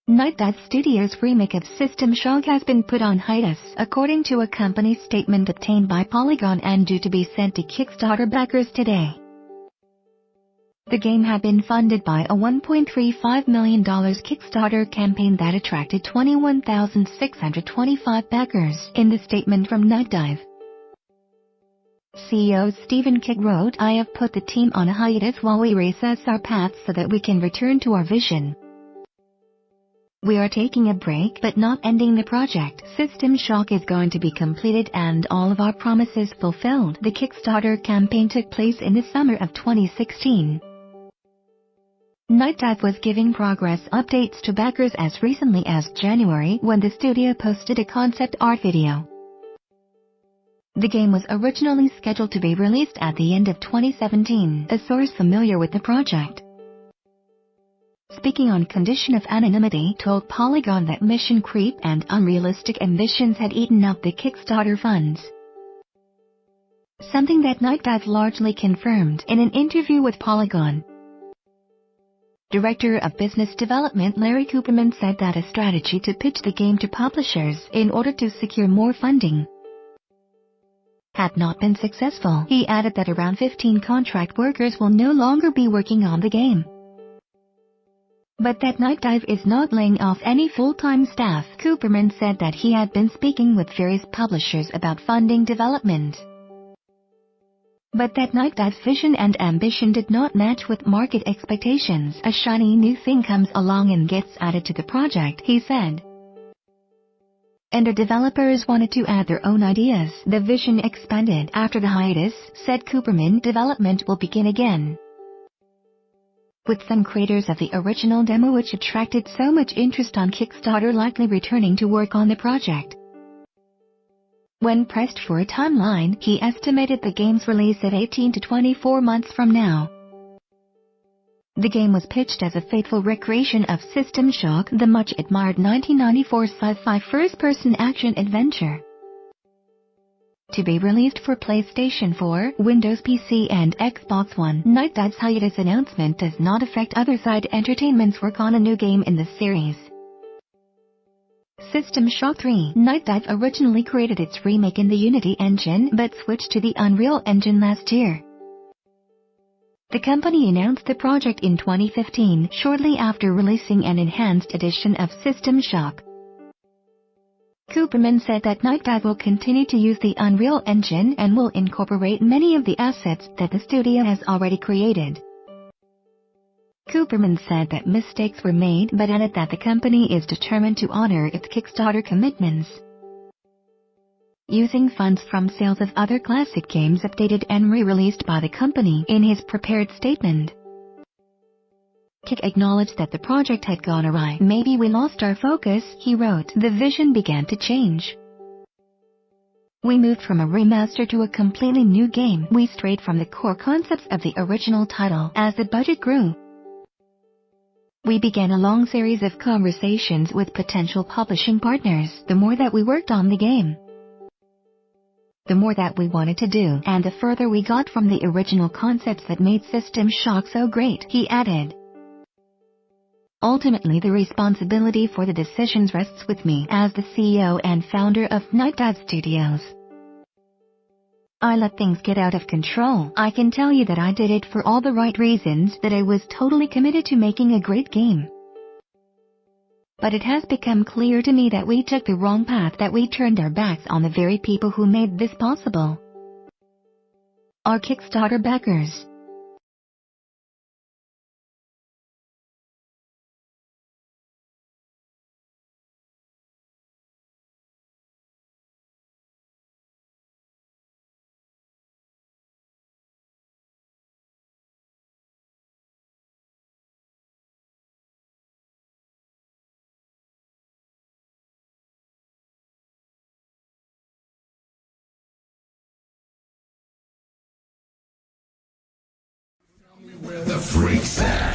Night Dive Studios' remake of System Shock has been put on hiatus, according to a company statement obtained by Polygon and due to be sent to Kickstarter backers today. The game had been funded by a $1.35 million Kickstarter campaign that attracted 21,625 backers. In the statement from Night Dive, CEO Stephen Kick wrote, "I have put the team on a hiatus while we reassess our paths so that we can return to our vision. We are taking a break but not ending the project. System Shock is going to be completed and all of our promises fulfilled." The Kickstarter campaign took place in the summer of 2016. Night Dive was giving progress updates to backers as recently as January when the studio posted a concept art video. The game was originally scheduled to be released at the end of 2017, a source familiar with the project, speaking on condition of anonymity, told Polygon that mission creep and unrealistic ambitions had eaten up the Kickstarter funds. Something that Night Dive largely confirmed in an interview with Polygon. Director of Business Development Larry Cooperman said that a strategy to pitch the game to publishers in order to secure more funding had not been successful. He added that around 15 contract workers will no longer be working on the game, but that Night Dive is not laying off any full-time staff. Cooperman said that he had been speaking with various publishers about funding development, but that Night Dive's vision and ambition did not match with market expectations. A shiny new thing comes along and gets added to the project, he said, and the developers wanted to add their own ideas. The vision expanded after the hiatus, said Cooperman. Development will begin again, with some creators of the original demo which attracted so much interest on Kickstarter likely returning to work on the project. When pressed for a timeline, he estimated the game's release at 18 to 24 months from now. The game was pitched as a faithful recreation of System Shock, the much-admired 1994 sci-fi first-person action adventure, to be released for PlayStation 4, Windows PC and Xbox One. Night Dive's hiatus announcement does not affect Otherside Entertainment's work on a new game in the series, System Shock 3. Night Dive originally created its remake in the Unity engine but switched to the Unreal Engine last year. The company announced the project in 2015, shortly after releasing an enhanced edition of System Shock. Cooperman said that Night Dive will continue to use the Unreal Engine and will incorporate many of the assets that the studio has already created. Cooperman said that mistakes were made but added that the company is determined to honor its Kickstarter commitments, using funds from sales of other classic games updated and re-released by the company. In his prepared statement, Kick acknowledged that the project had gone awry. "Maybe we lost our focus," he wrote. "The vision began to change. We moved from a remaster to a completely new game. We strayed from the core concepts of the original title. As the budget grew, we began a long series of conversations with potential publishing partners. The more that we worked on the game, the more that we wanted to do, and the further we got from the original concepts that made System Shock so great," he added. "Ultimately, the responsibility for the decisions rests with me as the CEO and founder of Night Dive Studios. I let things get out of control. I can tell you that I did it for all the right reasons, that I was totally committed to making a great game. But it has become clear to me that we took the wrong path, that we turned our backs on the very people who made this possible, our Kickstarter backers." The freaks at